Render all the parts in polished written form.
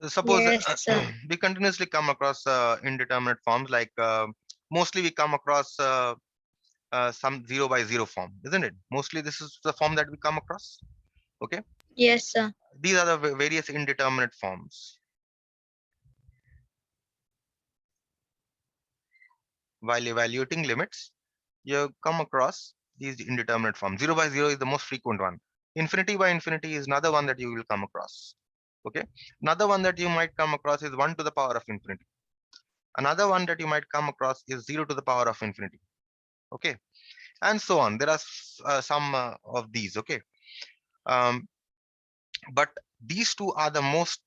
Suppose Yes, sir. we continuously come across indeterminate forms, like mostly we come across some 0 by 0 form, isn't it? Mostly this is the form that we come across. Okay, Yes, sir. these are the various indeterminate forms. While evaluating limits, you come across these indeterminate forms. 0 by 0 is the most frequent one. Infinity by infinity is another one that you will come across. Okay, another one that you might come across is 1 to the power of infinity. Another one that you might come across is 0 to the power of infinity. Okay, and so on. There are some of these. Okay, um, but these two are the most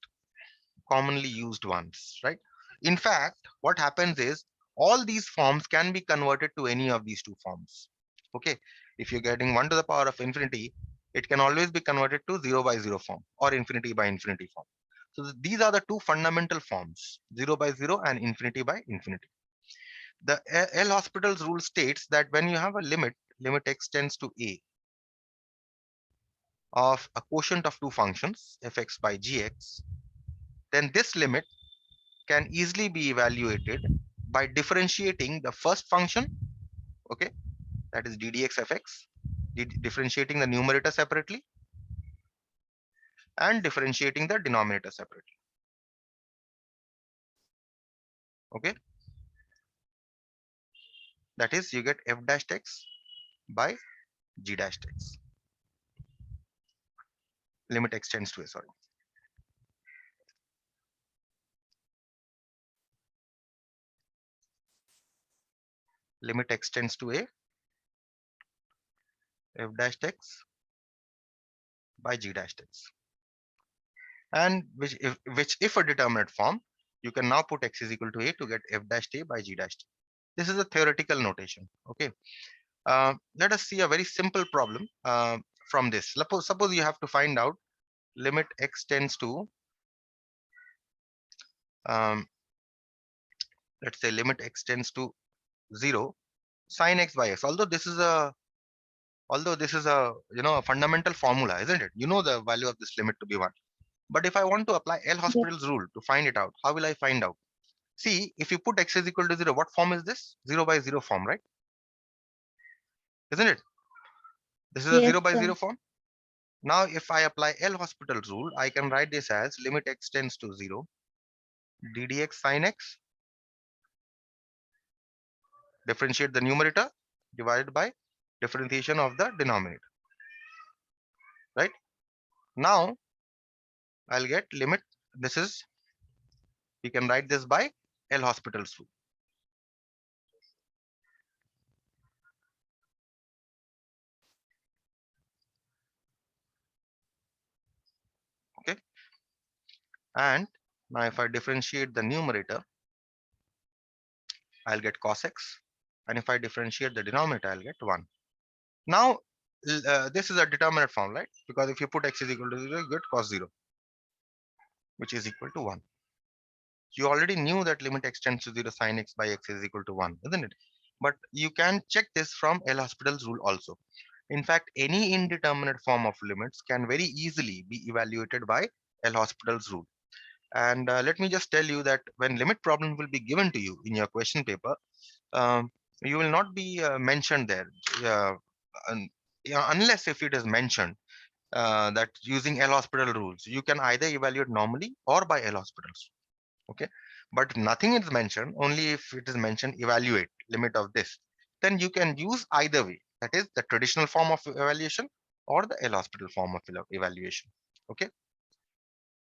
commonly used ones, right? In fact, what happens is all these forms can be converted to any of these two forms. Okay, if you're getting 1 to the power of infinity, it can always be converted to 0 by 0 form or infinity by infinity form. So these are the two fundamental forms, 0 by 0 and infinity by infinity. The L'Hospital's rule states that when you have a limit x tends to a of a quotient of two functions, fx by gx, then this limit can easily be evaluated by differentiating the first function, okay, that is ddx fx, differentiating the numerator separately and differentiating the denominator separately. Okay, that is you get f dash x by g dash x. Limit x tends to a, sorry. Limit x tends to a, f dash x by g dash x. And which if a determinate form, you can now put x is equal to a to get f dash a by g dash t. This is a theoretical notation. Okay, let us see a very simple problem from this. Suppose you have to find out limit x tends to um, let's say limit x tends to 0 sine x by x. Although this is a a fundamental formula, isn't it? You know the value of this limit to be 1. But if I want to apply Yes, L'Hospital's rule to find it out, how will I find out? See, if you put x is equal to 0, what form is this? 0 by 0 form, right? Isn't it? This is a yes, 0 by sir. 0 form. Now, if I apply L'Hospital's rule, I can write this as limit x tends to 0, ddx sine x, differentiate the numerator divided by differentiation of the denominator, right? Now, I'll get limit. This is, we can write this by L'Hospital's rule. Okay. And now if I differentiate the numerator, I'll get cos x. And if I differentiate the denominator, I'll get 1. Now, this is a determinate form, right? Because if you put x is equal to 0, you get cos 0, which is equal to 1. You already knew that limit x tends to 0 sine x by x is equal to 1, isn't it? But you can check this from L'Hospital's rule also. In fact, any indeterminate form of limits can very easily be evaluated by L'Hospital's rule. And let me just tell you that when limit problem will be given to you in your question paper, um, you will not be mentioned there, uh, unless if it is mentioned that using L'Hospital rules, you can either evaluate normally or by L'Hospitals. Okay, but nothing is mentioned. Only if it is mentioned evaluate limit of this, then you can use either way. That is the traditional form of evaluation or the L'Hospital form of evaluation. Okay.